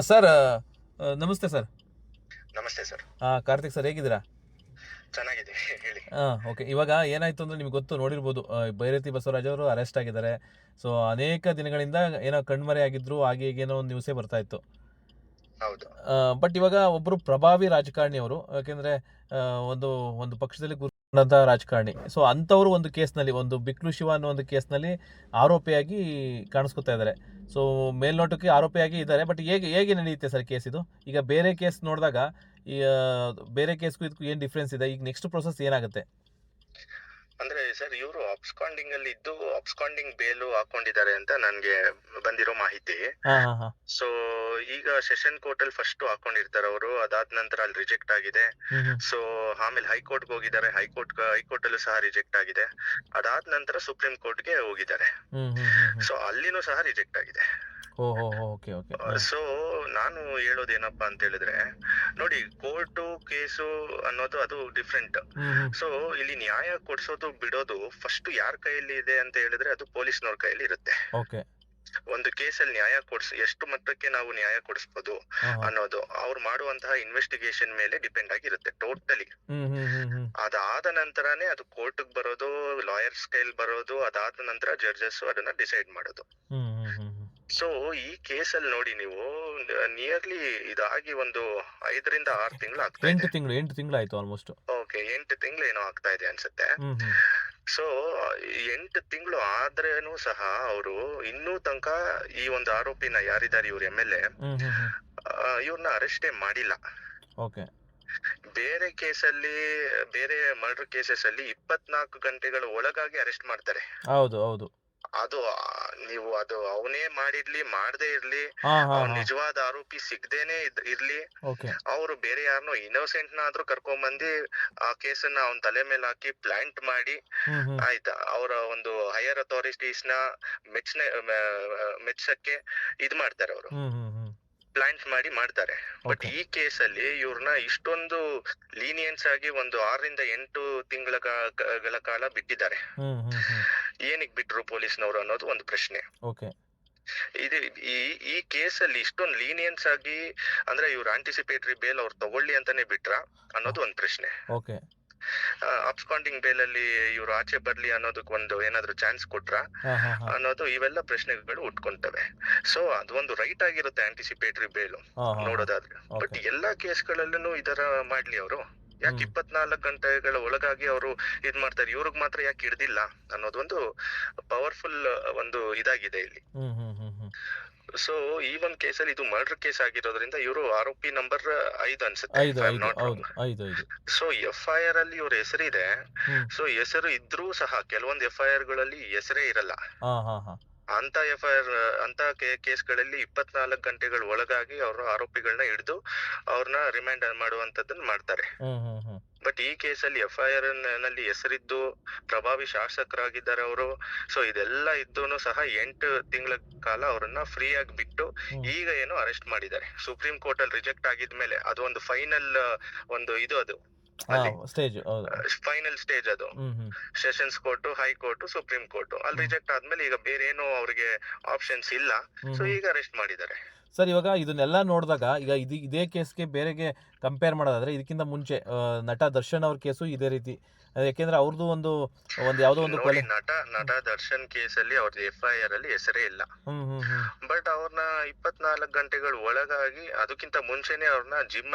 Sir, ನಮಸ್ತೆ sir. ನಮಸ್ತೆ sir. Karthik sir, ಹೇಗಿದ್ದೀರಾ? ಚೆನ್ನಾಗಿದೆ ಹೇಳಿ. ಓಕೆ. ಇವಾಗ ಏನಾಯ್ತು ಅಂದ್ರೆ ನಿಮ್ಗೆ ಗೊತ್ತು, ನೋಡಿರ್ಬೋದು. ಬೈರತಿ ಬಸವರಾಜ್ ಅವರು ಅರೆಸ್ಟ್ ಆಗಿದ್ದಾರೆ. ಸೊ ಅನೇಕ ದಿನಗಳಿಂದ ಏನೋ ಕಣ್ಮರೆ ಆಗಿದ್ರು, ಹಾಗೆ ಹೀಗೆ ಏನೋ ಒಂದು ನ್ಯೂಸೇ ಬರ್ತಾ ಇತ್ತು. ಹೌದು. ಬಟ್ ಇವಾಗ ಒಬ್ಬರು ಪ್ರಭಾವಿ ರಾಜಕಾರಣಿ ಅವರು, ಯಾಕೆಂದ್ರೆ ಒಂದು ಒಂದು ಪಕ್ಷದಲ್ಲಿ ಗುರುನಾದ ರಾಜಕಾರಣಿ. ಸೊ ಅಂಥವ್ರು ಒಂದು ಕೇಸ್ನಲ್ಲಿ, ಒಂದು ಬಿಕ್ಲು ಶಿವ ಅನ್ನೋ ಒಂದು ಕೇಸ್ನಲ್ಲಿ ಆರೋಪಿಯಾಗಿ ಕಾಣಿಸ್ಕೊತಾ ಇದ್ದಾರೆ. ಸೊ ಮೇಲ್ನೋಟಕ್ಕೆ ಆರೋಪಿಯಾಗಿ ಇದ್ದಾರೆ. ಬಟ್ ಹೇಗೆ ಹೇಗೆ ನಡೆಯುತ್ತೆ ಸರ್ ಕೇಸ್ ಇದು? ಈಗ ಬೇರೆ ಕೇಸ್ ನೋಡಿದಾಗ ಈ ಬೇರೆ ಕೇಸ್ಗೂ ಇದಕ್ಕೂ ಏನು ಡಿಫ್ರೆನ್ಸ್ ಇದೆ? ಈಗ ನೆಕ್ಸ್ಟ್ ಪ್ರೊಸೆಸ್ ಏನಾಗುತ್ತೆ? ಅಂದ್ರೆ ಸರ್, ಇವರು ಅಬ್ಸ್ಕಾಂಡಿಂಗ್ ಅಲ್ಲಿ ಇದ್ದು ಅಬ್ಸ್ಕಾಂಡಿಂಗ್ ಬೇಲು ಹಾಕೊಂಡಿದ್ದಾರೆ ಅಂತ ನನ್ಗೆ ಬಂದಿರೋ ಮಾಹಿತಿ. ಸೊ ಈಗ ಸೆಷನ್ ಕೋರ್ಟ್ ಅಲ್ಲಿ ಫಸ್ಟ್ ಹಾಕೊಂಡಿರ್ತಾರೆ ಅವರು, ಅದಾದ ನಂತರ ಅಲ್ಲಿ ರಿಜೆಕ್ಟ್ ಆಗಿದೆ. ಸೊ ಆಮೇಲೆ ಹೈಕೋರ್ಟ್ ಹೋಗಿದ್ದಾರೆ, ಹೈಕೋರ್ಟ್ ಅಲ್ಲೂ ಸಹ ರಿಜೆಕ್ಟ್ ಆಗಿದೆ. ಅದಾದ ನಂತರ ಸುಪ್ರೀಂ ಕೋರ್ಟ್ ಗೆ ಹೋಗಿದ್ದಾರೆ. ಸೊ ಅಲ್ಲಿನೂ ಸಹ ರಿಜೆಕ್ಟ್ ಆಗಿದೆ. ಸೊ ನಾನು ಹೇಳೋದೇನಪ್ಪಾ ಅಂತ ಹೇಳಿದ್ರೆ, ನೋಡಿ, ಕೋರ್ಟು ಕೇಸು ಅನ್ನೋದು ಅದು ಡಿಫ್ರೆಂಟ್. ಸೊ ಇಲ್ಲಿ ನ್ಯಾಯ ಕೊಡ್ಸೋದು ಬಿಡೋದು ಫಸ್ಟ್ ಯಾರ ಕೈಯಲ್ಲಿ ಇದೆ ಅಂತ ಹೇಳಿದ್ರೆ ಅದು ಪೊಲೀಸ್ನವ್ರ ಕೈಯಲ್ಲಿ ಇರುತ್ತೆ. ಒಂದು ಕೇಸಲ್ಲಿ ನ್ಯಾಯ ಎಷ್ಟು ಮಟ್ಟಕ್ಕೆ ನಾವು ನ್ಯಾಯ ಕೊಡಿಸ್ಬೋದು ಅನ್ನೋದು ಅವ್ರು ಮಾಡುವಂತಹ ಇನ್ವೆಸ್ಟಿಗೇಷನ್ ಮೇಲೆ ಡಿಪೆಂಡ್ ಆಗಿರುತ್ತೆ ಟೋಟಲಿ. ಅದಾದ ನಂತರನೇ ಅದು ಕೋರ್ಟ್ ಬರೋದು, ಲಾಯರ್ಸ್ ಕೈಲಿ ಬರೋದು, ಅದಾದ ನಂತರ ಜಡ್ಜಸ್ ಅದನ್ನ ಡಿಸೈಡ್ ಮಾಡೋದು. ಸೊ ಈ ಕೇಸಲ್ಲಿ ನೋಡಿ ನೀವು, ನಿಯರ್ಲಿ ಇದಾಗಿ ಒಂದು 5 ರಿಂದ 6 ತಿಂಗಳು ಆಗ್ತಾ ಇದೆ. 8 ತಿಂಗಳು ಆಯ್ತು ಆಲ್ಮೋಸ್ಟ್. ಓಕೆ, 8 ತಿಂಗಳು ಏನೋ ಆಗ್ತಾ ಇದೆ ಅನ್ಸುತ್ತೆ. ಸೊ 8 ತಿಂಗಳು ಆದ್ರೇನು ಸಹ ಅವರು ಇನ್ನೂ ತನಕ ಈ ಒಂದು ಆರೋಪಿನ, ಯಾರಿದ್ದಾರೆ ಇವ್ರ MLA, ಇವ್ರನ್ನ ಅರೆಸ್ಟೇ ಮಾಡಿಲ್ಲ. ಬೇರೆ ಕೇಸಲ್ಲಿ, ಬೇರೆ ಮರ್ಡರ್ ಕೇಸಸ್ ಅಲ್ಲಿ 24 ಗಂಟೆಗಳ ಒಳಗಾಗಿ ಅರೆಸ್ಟ್ ಮಾಡ್ತಾರೆ. ಹೌದು. ಅದು ನೀವು ಅದು ಅವನೇ ಮಾಡಿರ್ಲಿ ಮಾಡದೇ ಇರ್ಲಿ, ನಿಜವಾದ ಆರೋಪಿ ಸಿಗದೇನೆ ಇರ್ಲಿ, ಅವರು ಬೇರೆ ಯಾರನ್ನೋ ಇನ್ನೋಸೆಂಟ್ ನಾದ್ರೂ ಕರ್ಕೊಂಡ್ಬಂದಿ ಆ ಕೇಸನ್ನ ಅವನ್ ತಲೆ ಮೇಲೆ ಹಾಕಿ ಪ್ಲಾಂಟ್ ಮಾಡಿ, ಆಯ್ತಾ, ಅವರ ಒಂದು ಹೈಯರ್ ಅಥಾರಿಟೀಸ್ ನ ಮೆಚ್ಚಕ್ಕೆ ಇದ್ ಮಾಡ್ತಾರೆ, ಅವರು ಪ್ಲಾಂಟ್ ಮಾಡಿ ಮಾಡ್ತಾರೆ. ಬಟ್ ಈ ಕೇಸಲ್ಲಿ ಇವ್ರನ್ನ ಇಷ್ಟೊಂದು ಲೀನಿಯನ್ಸ್ ಆಗಿ ಒಂದು 6 ರಿಂದ 8 ತಿಂಗಳ ಕಾಲ ಬಿಟ್ಟಿದ್ದಾರೆ. ಏನಕ್ಕೆ ಬಿಟ್ರು ಪೊಲೀಸ್ನವರು ಅನ್ನೋದು ಒಂದು ಪ್ರಶ್ನೆ. ಇದು ಈ ಕೇಸಲ್ಲಿ ಇಷ್ಟೊಂದು ಲೀನಿಯನ್ಸ್ ಆಗಿ, ಅಂದ್ರೆ ಇವ್ರು ಆಂಟಿಸಿಪೇಟರಿ ಬೇಲ್ ಅವ್ರು ತಗೊಳ್ಳಿ ಅಂತಾನೆ ಬಿಟ್ರ ಅನ್ನೋದು ಒಂದು ಪ್ರಶ್ನೆ. ಅಬ್ಸ್ಕಾಂಡಿಂಗ್ ಬೇಲ್ ಅಲ್ಲಿ ಇವ್ರು ಆಚೆ ಬರ್ಲಿ ಅನ್ನೋದಕ್ಕೆ ಒಂದು ಏನಾದ್ರು ಚಾನ್ಸ್ ಕೊಟ್ರ ಅನ್ನೋದು, ಇವೆಲ್ಲ ಪ್ರಶ್ನೆಗಳು ಉಟ್ಕೊಂತವೆ. ಸೊ ಅದು ಒಂದು ರೈಟ್ ಆಗಿರುತ್ತೆ ಆಂಟಿಸಿಪೇಟರಿ ಬೇಲು ನೋಡೋದಾದ್ರೆ. ಬಟ್ ಎಲ್ಲಾ ಕೇಸ್ಗಳಲ್ಲೂ ಇದರ ಮಾಡ್ಲಿ ಅವರು, ಯಾಕೆ 24 ಗಂಟೆಗಳ ಒಳಗಾಗಿ ಅವರು ಇದ್ ಮಾಡ್ತಾರೆ, ಇವ್ರಿಗೆ ಮಾತ್ರ ಯಾಕೆ ಹಿಡ್ದಿಲ್ಲ ಅನ್ನೋದೊಂದು ಪವರ್ಫುಲ್ ಒಂದು ಇದಾಗಿದೆ ಇಲ್ಲಿ. ಸೊ ಈ ಒಂದ್ ಕೇಸಲ್ಲಿ ಇದು ಮರ್ಡರ್ ಕೇಸ್ ಆಗಿರೋದ್ರಿಂದ ಇವರು ಆರೋಪಿ ನಂಬರ್ 5 ಅನ್ಸುತ್ತೆ. ಸೊ FIR ಅಲ್ಲಿ ಇವ್ರ ಹೆಸರಿದೆ. ಸೊ ಹೆಸರು ಇದ್ರೂ ಸಹ ಕೆಲವೊಂದು FIR ಗಳಲ್ಲಿ ಹೆಸರೇ ಇರಲ್ಲ. ಅಂತ FIR ಅಂತ ಕೇಸ್ಗಳಲ್ಲಿ 24 ಗಂಟೆಗಳ ಒಳಗಾಗಿ ಅವರು ಆರೋಪಿಗಳನ್ನ ಹಿಡಿದು ಅವ್ರನ್ನ ರಿಮೈಂಡ್ ಮಾಡುವಂತದ್ದನ್ನ ಮಾಡ್ತಾರೆ. ಬಟ್ ಈ ಕೇಸಲ್ಲಿ FIR ನಲ್ಲಿ ಹೆಸರಿದ್ದು ಪ್ರಭಾವಿ ಶಾಸಕರಾಗಿದ್ದಾರೆ ಅವರು. ಸೊ ಇದೆಲ್ಲ ಇದ್ದೂನು ಸಹ 8 ತಿಂಗಳ ಕಾಲ ಅವರನ್ನ ಫ್ರೀ ಆಗಿ ಬಿಟ್ಟು ಈಗ ಏನೋ ಅರೆಸ್ಟ್ ಮಾಡಿದ್ದಾರೆ. ಸುಪ್ರೀಂ ಕೋರ್ಟ್ ಅಲ್ಲಿ ರಿಜೆಕ್ಟ್ ಆಗಿದ್ಮೇಲೆ ಅದು ಒಂದು ಫೈನಲ್ ಒಂದು ಇದು, ಅದು ಫೈನಲ್ ಸ್ಟೇಜ್ ಅದು. Sessions court, high court, supreme court ಅಲ್ಲಿ ರಿಜೆಕ್ಟ್ ಆದ್ಮೇಲೆ ಈಗ ಬೇರೆ ಏನು ಅವ್ರಿಗೆ ಆಪ್ಷನ್ಸ್ ಇಲ್ಲ. ಸೊ ಈಗ ಅರೆಸ್ಟ್ ಮಾಡಿದ್ದಾರೆ. ಸರ್, ಇವಾಗ ಇದನ್ನೆಲ್ಲ ನೋಡಿದಾಗ ಈಗ ಇದೇ ಕೇಸ್ಗೆ ಬೇರೆಗೆ ಕಂಪೇರ್ ಮಾಡೋದಾದ್ರೆ, ಇದಕ್ಕಿಂತ ಮುಂಚೆ ನಟ ದರ್ಶನ್ ಅವ್ರ ಕೇಸು ಇದೇ ರೀತಿ. ಯಾಕೆಂದ್ರೆ ಅವ್ರದ್ದು ಒಂದು ಯಾವ್ದೋ ಒಂದು ನೋಡಿ, ನಟ ದರ್ಶನ್ ಕೇಸಲ್ಲಿ ಅವ್ರದ್ದು FIR ಅಲ್ಲಿ ಹೆಸರೇ ಇಲ್ಲ. ಬಟ್ ಅವ್ರನ್ನ 24 ಗಂಟೆಗಳ ಒಳಗಾಗಿ, ಅದಕ್ಕಿಂತ ಮುಂಚೆನೆ ಅವ್ರನ್ನ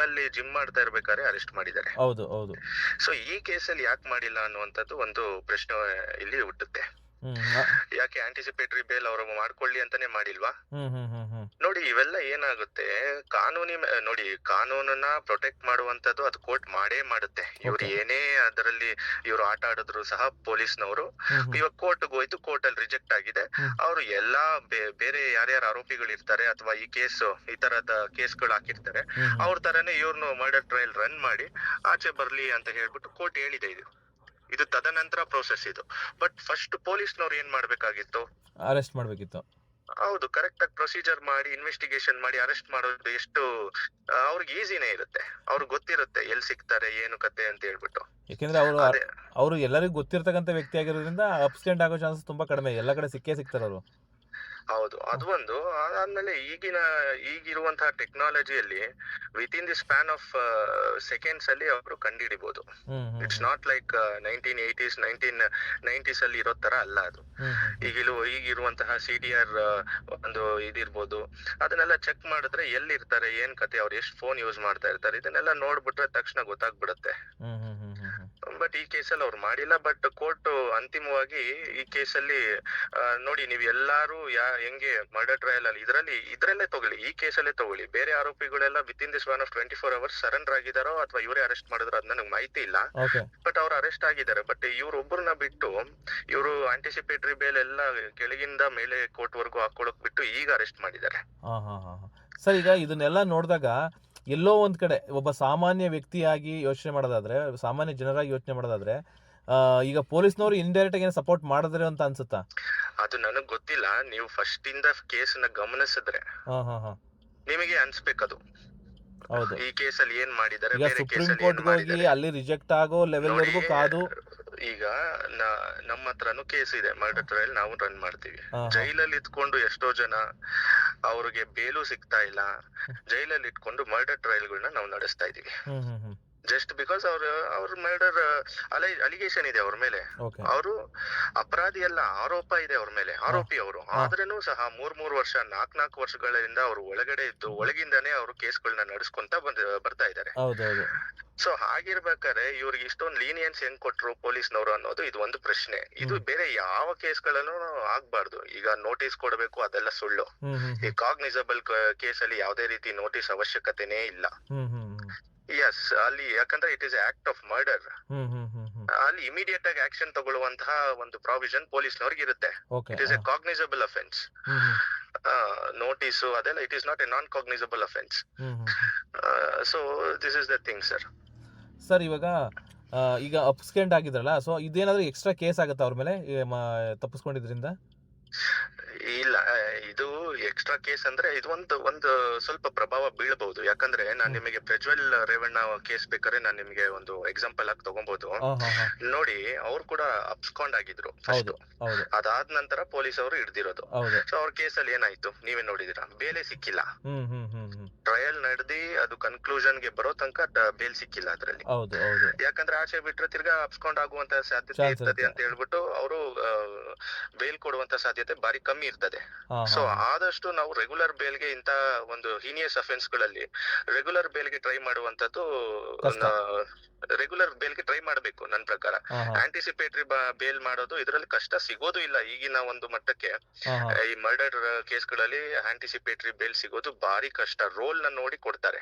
ಜಿಮ್ ಮಾಡ್ತಾ ಇರ್ಬೇಕಾದ್ರೆ ಅರೆಸ್ಟ್ ಮಾಡಿದ್ದಾರೆ. ಸೊ ಈ ಕೇಸಲ್ಲಿ ಯಾಕೆ ಮಾಡಿಲ್ಲ ಅನ್ನುವಂಥದ್ದು ಒಂದು ಪ್ರಶ್ನೆ ಇಲ್ಲಿ ಹುಟ್ಟುತ್ತೆ. ಯಾಕೆ ಆಂಟಿಸಿಪೇಟರಿ ಬೇಲ್ ಅವರು ಮಾಡ್ಕೊಳ್ಳಿ ಅಂತಾನೆ ಮಾಡಿಲ್ವಾ? ನೋಡಿ, ಇವೆಲ್ಲ ಏನಾಗುತ್ತೆ, ನೋಡಿ, ಕಾನೂನನ್ನ ಪ್ರೊಟೆಕ್ಟ್ ಮಾಡುವಂತದ್ದು ಅದು ಕೋರ್ಟ್ ಮಾಡೇ ಮಾಡುತ್ತೆ. ಇವ್ರು ಏನೇ ಅದರಲ್ಲಿ ಇವ್ರು ಆಟ ಆಡಿದ್ರು ಸಹ ಪೊಲೀಸ್ನವರು, ಇವಾಗ ಕೋರ್ಟ್ಗೆ ಹೋಯ್ತು, ಕೋರ್ಟ್ ಅಲ್ಲಿ ರಿಜೆಕ್ಟ್ ಆಗಿದೆ, ಅವರು ಎಲ್ಲಾ ಬೇರೆ ಯಾರ್ಯಾರು ಆರೋಪಿಗಳು ಇರ್ತಾರೆ ಅಥವಾ ಈ ತರದ ಕೇಸ್ಗಳು ಹಾಕಿರ್ತಾರೆ, ಅವ್ರ ತರನೇ ಇವ್ರನ್ನು ಮರ್ಡರ್ ಟ್ರಯಲ್ ರನ್ ಮಾಡಿ ಆಚೆ ಬರ್ಲಿ ಅಂತ ಹೇಳ್ಬಿಟ್ಟು ಕೋರ್ಟ್ ಹೇಳಿದೆ. ಇದು ತದನಂತರ ಪ್ರೋಸೆಸ್ ಇದು. ಬಟ್ ಫಸ್ಟ್ ಪೊಲೀಸ್ನವ್ರು ಏನ್ ಮಾಡ್ಬೇಕಾಗಿತ್ತು? ಅರೆಸ್ಟ್ ಮಾಡ್ಬೇಕಿತ್ತು. ಹೌದು, ಕರೆಕ್ಟ್ ಆಗಿ ಪ್ರೊಸೀಜರ್ ಮಾಡಿ ಇನ್ವೆಸ್ಟಿಗೇಷನ್ ಮಾಡಿ ಅರೆಸ್ಟ್ ಮಾಡೋದು ಎಷ್ಟು ಅವ್ರಿಗೆ ಈಸಿನೇ ಇರುತ್ತೆ. ಅವ್ರಿಗೆ ಗೊತ್ತಿರುತ್ತೆ ಎಲ್ಲಿ ಸಿಗ್ತಾರೆ, ಏನು ಕತೆ ಅಂತ ಹೇಳ್ಬಿಟ್ಟು. ಯಾಕೆಂದ್ರೆ ಅವರು ಎಲ್ಲರಿಗೂ ಗೊತ್ತಿರ್ತಕ್ಕಂಥ ವ್ಯಕ್ತಿ ಆಗಿರೋದ್ರಿಂದ ಅಬ್ಸೆಂಟ್ ಆಗೋ ಚಾನ್ಸಸ್ ತುಂಬಾ ಕಡಿಮೆ. ಎಲ್ಲ ಕಡೆ ಸಿಕ್ಕೇ ಸಿಗ್ತಾರೆ ಅವರು. ಹೌದು, ಅದು ಒಂದು. ಅದಾದ್ಮೇಲೆ ಈಗಿರುವಂತಹ ಟೆಕ್ನಾಲಜಿಯಲ್ಲಿ within the span of seconds ಅಲ್ಲಿ ಅವರು ಕಂಡುಹಿಡಿಬಹುದು. It's not like 1980s 1990s ಅಲ್ಲಿ ಇರೋ ತರ ಅಲ್ಲ ಅದು. ಈಗಿರುವಂತಹ CDR ಒಂದು ಇದಿರ್ಬೋದು, ಅದನ್ನೆಲ್ಲ ಚೆಕ್ ಮಾಡಿದ್ರೆ ಎಲ್ಲಿರ್ತಾರೆ, ಏನ್ ಕತೆ, ಅವ್ರು ಎಷ್ಟು ಫೋನ್ ಯೂಸ್ ಮಾಡ್ತಾ ಇರ್ತಾರೆ, ಇದನ್ನೆಲ್ಲ ನೋಡ್ಬಿಟ್ರೆ ತಕ್ಷಣ ಗೊತ್ತಾಗ್ಬಿಡುತ್ತೆ. ಬಟ್ ಈ ಕೇಸಲ್ಲಿ ಅವ್ರು ಮಾಡಿಲ್ಲ. ಬಟ್ ಕೋರ್ಟ್ ಅಂತಿಮವಾಗಿ ಈ ಕೇಸಲ್ಲಿ ನೋಡಿ, ನೀವು ಎಲ್ಲಾರು ಹೆಂಗೆ ಮರ್ಡರ್ ಟ್ರಯಲ್ ಅಲ್ಲಿ ಇದ್ರಲ್ಲೇ ತಗೊಳ್ಳಿ, ಈ ಕೇಸಲ್ಲೇ ತಗೊಳ್ಳಿ, ಬೇರೆ ಆರೋಪಿಗಳೆಲ್ಲ within the span of 24 hours surrender ಆಗಿದಾರೋ ಅಥವಾ ಇವರೇ ಅರೆಸ್ಟ್ ಮಾಡಿದ್ರು ಅದ್ ನನಗೆ ಮಾಹಿತಿ ಇಲ್ಲ. ಬಟ್ ಅವ್ರು ಅರೆಸ್ಟ್ ಆಗಿದ್ದಾರೆ. ಬಟ್ ಇವ್ರೊಬ್ಬರನ್ನ ಬಿಟ್ಟು ಇವರು ಆಂಟಿಸಿಪೇಟರಿ ಬೇಲ್ ಎಲ್ಲ ಕೆಳಗಿಂದ ಮೇಲೆ ಕೋರ್ಟ್ ವರ್ಗೂ ಹಾಕೊಳಕ್ ಬಿಟ್ಟು ಈಗ ಅರೆಸ್ಟ್ ಮಾಡಿದ್ದಾರೆ. ಸರ್, ಈಗ ಇದನ್ನೆಲ್ಲ ನೋಡಿದಾಗ ಎಲ್ಲೋ ಒಂದ್ ಕಡೆ ಒಬ್ಬ ಸಾಮಾನ್ಯ ವ್ಯಕ್ತಿಯಾಗಿ ಯೋಚನೆ ಮಾಡೋದಾದ್ರೆ, ಸಾಮಾನ್ಯ ಜನರಾಗಿ ಯೋಚನೆ ಮಾಡೋದಾದ್ರೆ, ಈಗ ಪೊಲೀಸ್ನವರು ಇಂಡೈರೆಕ್ಟ್ ಆಗಿ ಸಪೋರ್ಟ್ ಮಾಡಿದ್ರೆ ಅಂತ ಅನ್ಸುತ್ತಾ? ಅದು ನನಗ್ ಗೊತ್ತಿಲ್ಲ. ನೀವು ಫಸ್ಟ್ ಇಂದ ಕೇಸ್ನ ಗಮನಿಸಿದ್ರೆ ನಿಮಗೆ ಅನ್ಸ್ಬೇಕದು. ಹೌದು, ಈ ಕೇಸಲ್ಲಿ ಏನ್ ಮಾಡಿದ್ದಾರೆ, ಸುಪ್ರೀಂ ಕೋರ್ಟ್ ಹೋಗಿ ಅಲ್ಲಿ ರಿಜೆಕ್ಟ್ ಆಗೋ ಲೆವೆಲ್ ವರೆಗೂ ಕಾದು. ಈಗ ನಮ್ಮ ಹತ್ರನು ಕೇಸ್ ಇದೆ, ಮರ್ಡರ್ ಟ್ರಯಲ್ ನಾವು ರನ್ ಮಾಡ್ತೀವಿ. ಜೈಲಲ್ಲಿ ಇಟ್ಕೊಂಡು ಎಷ್ಟೋ ಜನ ಅವ್ರಿಗೆ ಬೇಲು ಸಿಗ್ತಾ ಇಲ್ಲ, ಜೈಲಲ್ಲಿ ಇಟ್ಕೊಂಡು ಮರ್ಡರ್ ಟ್ರಯಲ್ಗಳನ್ನ ನಾವು ನಡೆಸ್ತಾ ಇದೀವಿ. ಜಸ್ಟ್ ಬಿಕಾಸ್ ಅವ್ರ ಮರ್ಡರ್ ಅಲಿಗೇಷನ್ ಇದೆ ಅವ್ರ ಮೇಲೆ. ಅವರು ಅಪರಾಧಿ ಅಲ್ಲ, ಆರೋಪ ಇದೆ ಅವ್ರ ಮೇಲೆ, ಆರೋಪಿ ಅವರು. ಆದ್ರೂ ಸಹ 3 ವರ್ಷ 4 ವರ್ಷಗಳಿಂದ ಅವರು ಒಳಗಡೆ ಇದ್ದು ಒಳಗಿಂದಾನೇ ಅವರು ಕೇಸ್ಗಳನ್ನ ನಡೆಸ್ಕೊಂತ ಬರ್ತಾ ಇದ್ದಾರೆ. ಸೊ ಹಾಗಿರ್ಬೇಕಾದ್ರೆ ಇವ್ರಿಗೆ ಇಷ್ಟೊಂದು ಲೀನಿಯನ್ಸ್ ಹೆಂಗ್ ಕೊಟ್ರು ಪೊಲೀಸ್ನವರು ಅನ್ನೋದು ಇದು ಒಂದು ಪ್ರಶ್ನೆ. ಇದು ಬೇರೆ ಯಾವ ಕೇಸ್ಗಳಲ್ಲೂ ಆಗ್ಬಾರ್ದು. ಈಗ ನೋಟಿಸ್ ಕೊಡಬೇಕು, ಅದೆಲ್ಲ ಸುಳ್ಳು. ಈ ಕಾಗ್ನಿಸಬಲ್ ಕೇಸಲ್ಲಿ ಯಾವುದೇ ರೀತಿ ನೋಟಿಸ್ ಅವಶ್ಯಕತೆನೇ ಇಲ್ಲ. ಎಸ್, ಅಲ್ಲಿ ಯಾಕಂದ್ರೆ it is act of murder. ಅಲ್ಲಿ ಇಮಿಡಿಯೇಟ್ ಆಗಿ ಆಕ್ಷನ್ ತಗೊಳ್ಳುವಂತಹ ಒಂದು ಪ್ರಾವಿಷನ್ ಪೊಲೀಸ್ನವ್ರಿಗೆ ಇರುತ್ತೆ. It is a cognisable offence. Notice ಅದೆಲ್ಲ it is not a non cognisable offence. So this is the thing sir. ಈಗ ಅಪ್ಸ್ಕೆಂಡ್ ಆಗಿದ್ರಲ್ಲ, ಸೊ ಇದೇನಾದ್ರೂ ಎಕ್ಸ್ಟ್ರಾ ಕೇಸ್ ಆಗುತ್ತೆ ಅವ್ರ ಮೇಲೆ ತಪ್ಪಿಸ್ಕೊಂಡಿದ್ರಿಂದ? ಇಲ್ಲ, ಇದು ಎಕ್ಸ್ಟ್ರಾ ಕೇಸ್ ಅಂದ್ರೆ ಇದು ಒಂದು ಸ್ವಲ್ಪ ಪ್ರಭಾವ ಬೀಳಬಹುದು. ಯಾಕಂದ್ರೆ ನಾನ್ ನಿಮಗೆ ಪ್ರಜ್ವಲ್ ರೇವಣ್ಣ ಕೇಸ್ ಬೇಕಾದ್ರೆ ನಾನ್ ನಿಮಗೆ ಒಂದು ಎಕ್ಸಾಂಪಲ್ ಆಗಿ ತಗೊಬಹುದು. ನೋಡಿ, ಅವ್ರು ಕೂಡ ಅಪ್ಸ್ಕಾಂಡ್ ಆಗಿದ್ರು ಫಸ್ಟ್. ಅದಾದ ನಂತರ ಪೊಲೀಸ್ ಅವರು ಹಿಡ್ದಿರೋದು. ಸೊ ಅವ್ರ ಕೇಸಲ್ಲಿ ಏನಾಯ್ತು ನೀವೇ ನೋಡಿದಿರಾ, ಬೇಲೆ ಸಿಕ್ಕಿಲ್ಲ. ಟ್ರಯಲ್ ನಡೆದಿ ಅದು ಕನ್ಕ್ಲೂಷನ್ ಗೆ ಬರೋ ತನಕ ಬೇಲ್ ಸಿಕ್ಕಿಲ್ಲ ಅದ್ರಲ್ಲಿ. ಯಾಕಂದ್ರೆ ಆಚೆ ಬಿಟ್ರೆ ತಿರ್ಗಾ ಅಪ್ಸ್ಕಾಂಡ್ ಆಗುವಂತ ಸಾಧ್ಯತೆ ಇರ್ತದೆ ಅಂತ ಹೇಳ್ಬಿಟ್ಟು ಅವರು ಬೇಲ್ ಕೊಡುವಂತ ಸಾಧ್ಯತೆ ಬಾರಿ ಕಮ್ಮಿ ಇರ್ತದೆ. ಸೊ ಆದಷ್ಟು ನಾವು ರೆಗ್ಯುಲರ್ ಬೇಲ್ಗೆ ಇಂತ ಒಂದು ಹೀನಿಯಸ್ ಅಫೆನ್ಸ್ ಗಳಲ್ಲಿ ರೆಗ್ಯುಲರ್ ಬೇಲ್ಗೆ ಟ್ರೈ ಮಾಡುವಂತದ್ದು, ರೆಗ್ಯುಲರ್ ಬೇಲ್ಗೆ ಟ್ರೈ ಮಾಡ್ಬೇಕು ನನ್ನ ಪ್ರಕಾರ. ಆಂಟಿಸಿಪೇಟರಿ ಬೇಲ್ ಮಾಡೋದು ಇದರಲ್ಲಿ ಕಷ್ಟ ಸಿಗೋದು ಇಲ್ಲ ಈಗಿನ ಒಂದು ಮಟ್ಟಕ್ಕೆ. ಈ ಮರ್ಡರ್ ಕೇಸ್ಗಳಲ್ಲಿ ಆಂಟಿಸಿಪೇಟರಿ ಬೇಲ್ ಸಿಗೋದು ಬಾರಿ ಕಷ್ಟ. ರೋಲ್ ನ ನೋಡಿ ಕೊಡ್ತಾರೆ,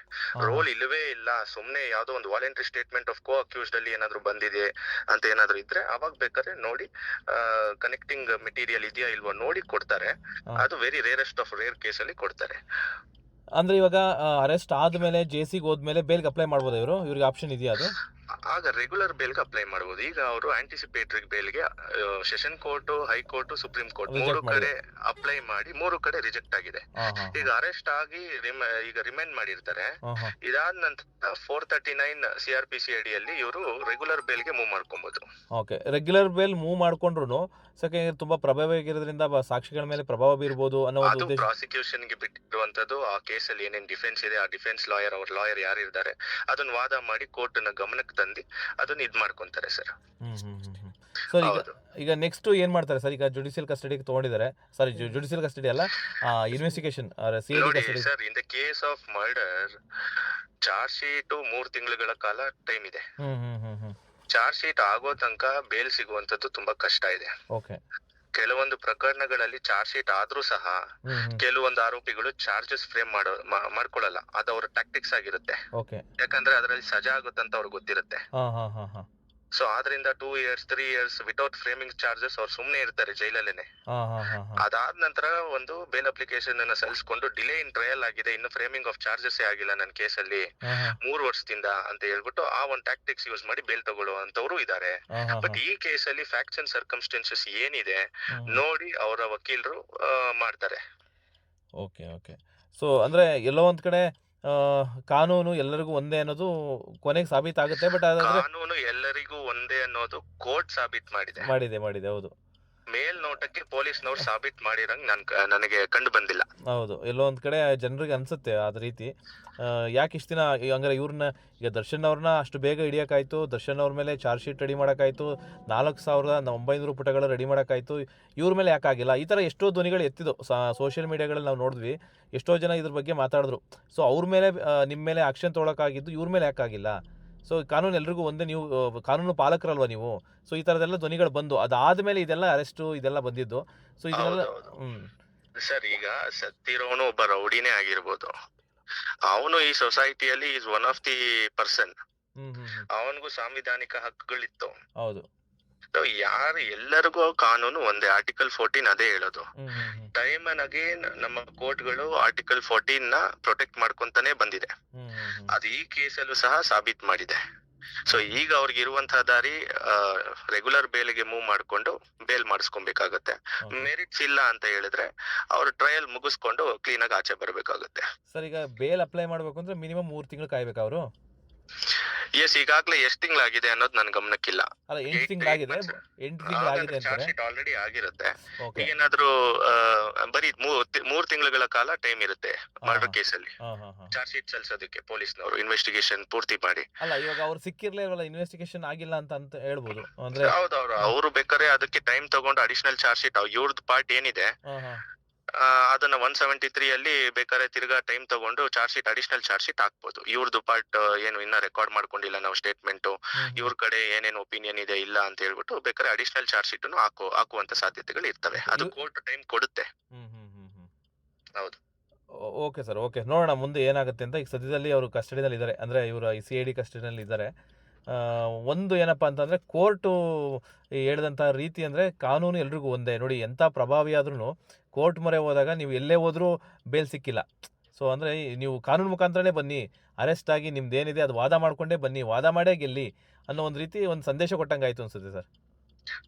ರೋಲ್ ಇಲ್ಲವೇ ಇಲ್ಲ, ಸುಮ್ನೆ ಯಾವ್ದೋ ಒಂದು voluntary statement of co accused ಅಲ್ಲಿ ಏನಾದ್ರು ಬಂದಿದೆ ಅಂತ ಏನಾದ್ರು ಇದ್ರೆ ಅವಾಗ ಬೇಕಾದ್ರೆ ನೋಡಿ ಕನೆಕ್ಟಿಂಗ್ ಮೆಟೀರಿಯಲ್ ಇದೆಯಾ ಇಲ್ವಾ ನೋಡಿ ಕೊಡ್ತಾರೆ. ಅದು very rarest of rare case ಅಲ್ಲಿ ಕೊಡ್ತಾರೆ. ಅಂದ್ರೆ ಇವಾಗ ಅರೆಸ್ಟ್ ಆದ್ಮೇಲೆ ಜೇಸಿಗೆ ಹೋದ್ಮೇಲೆ ಬೇಲ್ಗೆ ಅಪ್ಲೈ ಮಾಡ್ಬೋದು ಇವ್ರಿಗೆ ಆಪ್ಷನ್ ಇದೆಯಾ? ಅದು ಆಗ ರೆಗ್ಯುಲರ್ ಬೇಲ್ಗೆ ಅಪ್ಲೈ ಮಾಡಬಹುದು. ಈಗ ಅವರು ಆಂಟಿಸಿಪೇಟರಿ ಬೇಲ್ಗೆ session court, high court, supreme court 3 ಕಡೆ ಅಪ್ಲೈ ಮಾಡಿ 3 ಕಡೆ ರಿಜೆಕ್ಟ್ ಆಗಿದೆ. ಈಗ ಅರೆಸ್ಟ್ ಆಗಿ ಈಗ ರಿಮೈಂಡ್ ಮಾಡಿರ್ತಾರೆ. ಇದಾದ ನಂತರ 439 CRPC ಅಡಿಯಲ್ಲಿ ಇವರು ರೆಗ್ಯುಲರ್ ಬೇಲ್ಗೆ ಮೂವ್ ಮಾಡ್ಕೊಬಹುದು. ಓಕೆ, ರೆಗ್ಯುಲರ್ ಬೇಲ್ ಮೂವ್ ಮಾಡ್ಕೊಂಡ್ರು ತುಂಬಾ ಪ್ರಭಾವ ಆಗಿರೋದ್ರಿಂದ ಸಾಕ್ಷಿಗಳ ಮೇಲೆ ಪ್ರಭಾವ ಬೀರಬಹುದು ಅನ್ನೋ ಒಂದು ಉದ್ದೇಶ. ಪ್ರಾಸಿಕ್ಯೂಷನ್ ಗೆ ಬಿಟ್ಟಿರುವಂತದ್ದು ಆ ಕೇಸಲ್ಲಿ ಏನೇನ್ ಡಿಫೆನ್ಸ್ ಇದೆ, ಆ ಡಿಫೆನ್ಸ್ ಲಾಯರ್ ಅವ್ರ ಲಾಯರ್ ಯಾರಿದ್ದಾರೆ ಅದನ್ನ ವಾದ ಮಾಡಿ ಕೋರ್ಟ್ ನ ಗಮನಕ್ಕೆ ತಂದು ಅದನ್ನ ಇದ್ ಮಾಡ್ಕೊಂತಾರೆ ಸರ್. ಸೊ ಈಗ ನೆಕ್ಸ್ಟ್ ಏನ್ ಮಾಡ್ತಾರೆ ಸರ್? ಈಗ ಜುಡಿಷಿಯಲ್ ಕಸ್ಟಡಿಗೆ ತಗೊಂಡಿದ್ದಾರೆ. ಸಾರಿ, ಜುಡಿಷಿಯಲ್ ಕಸ್ಟಡಿ ಅಲ್ಲ, investigation sir. In the case of murder charge sheet 3 ತಿಂಗಳ ಕಾಲ ಟೈಮ್ ಇದೆ. ಚಾರ್ಜ್ ಶೀಟ್ ಆಗೋ ತನಕ ಬೇಲ್ ಸಿಗುವಂತದ್ದು ತುಂಬಾ ಕಷ್ಟ ಇದೆ. ಕೆಲವೊಂದು ಪ್ರಕರಣಗಳಲ್ಲಿ ಚಾರ್ಜ್ ಶೀಟ್ ಆದ್ರೂ ಸಹ ಕೆಲವೊಂದು ಆರೋಪಿಗಳು ಚಾರ್ಜಸ್ ಫ್ರೇಮ್ ಮಾಡ್ಕೊಳ್ಳಲ್ಲ. ಅದು ಅವ್ರ ಟ್ಯಾಕ್ಟಿಕ್ಸ್ ಆಗಿರುತ್ತೆ. ಯಾಕಂದ್ರೆ ಅದರಲ್ಲಿ ಸಜಾ ಆಗುತ್ತಂತ ಅವ್ರಿಗೆ ಗೊತ್ತಿರುತ್ತೆ. ಸೊ ಆದ್ರಿಂದ 2 years 3 years without framing charges ಅವ್ರು ಸುಮ್ನೆ ಇರ್ತಾರೆ ಜೈಲಲ್ಲೇನೆ. ಅದಾದ ನಂತರ ಒಂದು ಬೇಲ್ ಅಪ್ಲಿಕೇಶನ್ ಅನ್ನ ಸಲ್ಲಿಸ್ಕೊಂಡು ಡಿಲೇ ಇನ್ ಟ್ರಯಲ್ ಆಗಿದೆ, ಇನ್ನು ಫ್ರೇಮಿಂಗ್ ಆಫ್ ಚಾರ್ಜಸ್ ಆಗಿಲ್ಲ ನನ್ನ ಕೇಸಲ್ಲಿ 3 ವರ್ಷದಿಂದ ಅಂತ ಹೇಳ್ಬಿಟ್ಟು ಆ ಒಂದು ಟ್ಯಾಕ್ಟಿಕ್ಸ್ ಯೂಸ್ ಮಾಡಿ ಬೇಲ್ ತಗೊಳ್ಳುವಂತವ್ರು ಇದ್ದಾರೆ. ಬಟ್ ಈ ಕೇಸಲ್ಲಿ ಫ್ಯಾಕ್ಟ್ಸ್ ಅಂಡ್ ಸರ್ಕಮ್ಸ್ಟೆನ್ಸಸ್ ಏನಿದೆ ನೋಡಿ ಅವರ ವಕೀಲರು ಮಾಡ್ತಾರೆ. ಸೊ ಅಂದ್ರೆ ಎಲ್ಲೋ ಒಂದ್ ಕಡೆ ಕಾನೂನು ಎಲ್ಲರಿಗೂ ಒಂದೇ ಅನ್ನೋದು ಕೊನೆಗೆ ಸಾಬೀತಾಗುತ್ತೆ. ಬಟ್ ಕಾನೂನು ಎಲ್ಲರಿಗೂ ಒಂದೇ ಅನ್ನೋದು ಕೋರ್ಟ್ ಸಾಬೀತ್ ಮಾಡಿದೆ. ಹೌದು. ಮೇಲ್ನೋಟಕ್ಕೆ ಪೊಲೀಸ್ನವ್ರು ಸಾಬೀತ್ ಮಾಡಿರಂಗ್ ನನಗೆ ಕಂಡು ಬಂದಿಲ್ಲ. ಹೌದು, ಎಲ್ಲೋ ಒಂದು ಕಡೆ ಜನರಿಗೆ ಅನ್ಸುತ್ತೆ ಅದ ರೀತಿ. ಯಾಕೆ ಇಷ್ಟು ದಿನ ಹಂಗಾರೆ ಇವ್ರನ್ನ ಈಗ ದರ್ಶನ್ ಅವ್ರನ್ನ ಅಷ್ಟು ಬೇಗ ಹಿಡಿಯೋಕ್ಕಾಯ್ತು, ದರ್ಶನ್ ಅವ್ರ ಮೇಲೆ ಚಾರ್ಜ್ ಶೀಟ್ ರೆಡಿ ಮಾಡೋಕ್ಕಾಯ್ತು, 4,900 ಪುಟಗಳು ರೆಡಿ ಮಾಡೋಕ್ಕಾಯ್ತು, ಇವ್ರ ಮೇಲೆ ಯಾಕಾಗಿಲ್ಲ? ಈ ಥರ ಎಷ್ಟೋ ಧ್ವನಿಗಳು ಎತ್ತಿದ್ದು ಸೋಷಿಯಲ್ ಮೀಡಿಯಾಗಳಲ್ಲಿ ನಾವು ನೋಡಿದ್ವಿ. ಎಷ್ಟೋ ಜನ ಇದ್ರ ಬಗ್ಗೆ ಮಾತಾಡಿದ್ರು. ಸೊ ಅವ್ರ ಮೇಲೆ ನಿಮ್ಮ ಮೇಲೆ ಆಕ್ಷನ್ ತೊಗೊಳಕ್ಕಾಗಿದ್ದು, ಇವ್ರ ಮೇಲೆ ಯಾಕಾಗಿಲ್ಲ? ಸೊ ಕಾನೂನು ಎಲ್ರಿಗೂ ಒಂದೇ, ನೀವು ಕಾನೂನು ಪಾಲಕರಲ್ವ ನೀವು? ಸೊ ಈ ಥರದ್ದೆಲ್ಲ ಧ್ವನಿಗಳು ಬಂದು ಅದಾದಮೇಲೆ ಇದೆಲ್ಲ ಅರೆಸ್ಟು ಇದೆಲ್ಲ ಬಂದಿದ್ದು. ಸೊ ಇದನ್ನೆಲ್ಲ ಸರ್, ಈಗ ಸತ್ತಿರೋನು ಒಬ್ಬ ರೌಡಿನೇ ಆಗಿರ್ಬೋದು, ಅವನು ಈ ಸೊಸೈಟಿಯಲ್ಲಿ is one of the person. ಅವನಿಗೂ ಸಾಂವಿಧಾನಿಕ ಹಕ್ಕುಗಳಿತ್ತು. ಹೌದು, ಯಾರು ಎಲ್ಲರಿಗೂ ಕಾನೂನು ಒಂದೇ. ಆರ್ಟಿಕಲ್ 14 ಅದೇ ಹೇಳೋದು. ಟೈಮ್ ಅಂಡ್ ಅಗೇನ್ ನಮ್ಮ ಕೋರ್ಟ್ಗಳು ಆರ್ಟಿಕಲ್ 14 ನ ಪ್ರೊಟೆಕ್ಟ್ ಮಾಡ್ಕೊಂತಾನೆ ಬಂದಿದೆ. ಅದು ಈ ಕೇಸಲ್ಲೂ ಸಹ ಸಾಬೀತ್ ಮಾಡಿದೆ. ಸೊ ಈಗ ಅವ್ರಿಗೆ ಇರುವಂತಹ ದಾರಿ ರೆಗ್ಯುಲರ್ ಬೇಲ್ಗೆ ಮೂವ್ ಮಾಡ್ಕೊಂಡು ಬೇಲ್ ಮಾಡಿಸ್ಕೊಬೇಕಾಗತ್ತೆ. ಮೆರಿಟ್ಸ್ ಇಲ್ಲ ಅಂತ ಹೇಳಿದ್ರೆ ಅವ್ರು ಟ್ರಯಲ್ ಮುಗಿಸ್ಕೊಂಡು ಕ್ಲೀನ್ ಆಗಿ ಆಚೆ ಬರ್ಬೇಕಾಗುತ್ತೆ. ಸರ್, ಈಗ ಬೇಲ್ ಅಪ್ಲೈ ಮಾಡ್ಬೇಕು ಅಂದ್ರೆ ಮಿನಿಮಮ್ 3 ತಿಂಗಳು ಕಾಯ್ಬೇಕು ಅವರು? ಎಸ್, ಈಗಾಗ್ಲೇ ಎಷ್ಟ್ ತಿಂಗಳಾಗಿದೆ ಅನ್ನೋದು ನನ್ ಗಮನಕ್ಕಿಲ್ಲ. ಅಲ್ಲ, 8 ತಿಂಗಳಾಗಿದೆ. 8 ತಿಂಗಳಾಗಿದೆ ಚಾರ್ಜ್ ಶೀಟ್ ಆಲ್ರೆಡಿ ಆಗಿರುತ್ತೆ. ಈಗೇನಾದ್ರೂ ಬರೀ 3 ತಿಂಗಳ ಕಾಲ ಟೈಮ್ ಇರುತ್ತೆ ಮರ್ಡರ್ ಕೇಸಲ್ಲಿ ಚಾರ್ಜ್ ಶೀಟ್ ಸಲ್ಲಿಸೋದಕ್ಕೆ ಪೊಲೀಸ್ನವರು ಇನ್ವೆಸ್ಟಿಗೇಷನ್ ಪೂರ್ತಿ ಮಾಡಿ. ಅಲ್ಲ, ಇವಾಗ ಅವ್ರು ಸಿಕ್ಕಿರ್ಲಿಲ್ವಲ್ಲ, ಇನ್ವೆಸ್ಟಿಗೇಷನ್ ಆಗಿಲ್ಲ ಅಂತ ಹೇಳ್ಬೋದು ಅಂದ್ರೆ. ಹೌದವ್ರು ಅವರು ಬೇಕಾದ್ರೆ ಅದಕ್ಕೆ ಟೈಮ್ ತಗೊಂಡು ಅಡಿಷನಲ್ ಚಾರ್ಜ್ ಶೀಟ್ ಇವ್ರದ್ದು ಪಾರ್ಟ್ ಏನಿದೆ ಅದನ್ನ 173 ಅಲ್ಲಿ ಬೇಕಾದ್ರೆ ತಿರ್ಗಾ ಟೈಮ್ ತಗೊಂಡು ಅಡಿಷನಲ್ ಚಾರ್ಜ್ ಶೀಟ್ ಹಾಕ್ಬೋದು. ಇವ್ರದ್ದು ಪಾರ್ಟ್ ಏನು ಇನ್ನ ರೆಕಾರ್ಡ್ ಮಾಡ್ಕೊಂಡಿಲ್ಲ ನಾವು ಸ್ಟೇಟ್ಮೆಂಟ್, ಇವ್ರ ಕಡೆ ಏನೇನು ಒಪಿನಿಯನ್ ಇದೆ ಇಲ್ಲ ಅಂತ ಹೇಳ್ಬಿಟ್ಟು ಬೇಕಾದ್ರೆ ಅಡಿಷನಲ್ ಚಾರ್ಜ್ ಶೀಟ್ ಹಾಕುವಂತ ಸಾಧ್ಯತೆಗಳು ಇರ್ತವೆ. ಅದು ಕೋರ್ಟ್ ಟೈಮ್ ಕೊಡುತ್ತೆ. ಹೌದು. ಓಕೆ ಸರ್, ಓಕೆ, ನೋಡೋಣ ಮುಂದೆ ಏನಾಗುತ್ತೆ ಅಂತ. ಈಗ ಸದ್ಯದಲ್ಲಿ ಅವರು ಕಸ್ಟಡಿನಲ್ಲಿ ಇದ್ದಾರೆ, ಅಂದರೆ ಇವರು CID ಕಸ್ಟಡಿನಲ್ಲಿ ಇದ್ದಾರೆ. ಒಂದು ಏನಪ್ಪ ಅಂತಂದರೆ, ಕೋರ್ಟು ಹೇಳಿದಂಥ ರೀತಿ ಅಂದರೆ ಕಾನೂನು ಎಲ್ರಿಗೂ ಒಂದೇ. ನೋಡಿ, ಎಂಥ ಪ್ರಭಾವಿ ಆದ್ರೂ ಕೋರ್ಟ್ ಮೊರೆ ಹೋದಾಗ ನೀವು ಎಲ್ಲೇ ಹೋದರೂ ಬೇಲ್ ಸಿಕ್ಕಿಲ್ಲ. ಸೊ ಅಂದರೆ ನೀವು ಕಾನೂನು ಮುಖಾಂತರನೇ ಬನ್ನಿ, ಅರೆಸ್ಟ್ ಆಗಿ ನಿಮ್ದೇನಿದೆ ಅದು ವಾದ ಮಾಡಿಕೊಂಡೇ ಬನ್ನಿ, ವಾದ ಮಾಡೇ ಗೆಲ್ಲಿ ಅನ್ನೋ ಒಂದು ರೀತಿ ಒಂದು ಸಂದೇಶ ಕೊಟ್ಟಂಗೆ ಆಯಿತು ಅನ್ಸುತ್ತೆ ಸರ್.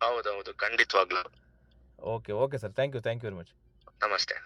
ಹೌದೌದು, ಖಂಡಿತವಾಗ್ಲೂ. Okay sir, thank you very much. ನಮಸ್ತೆ.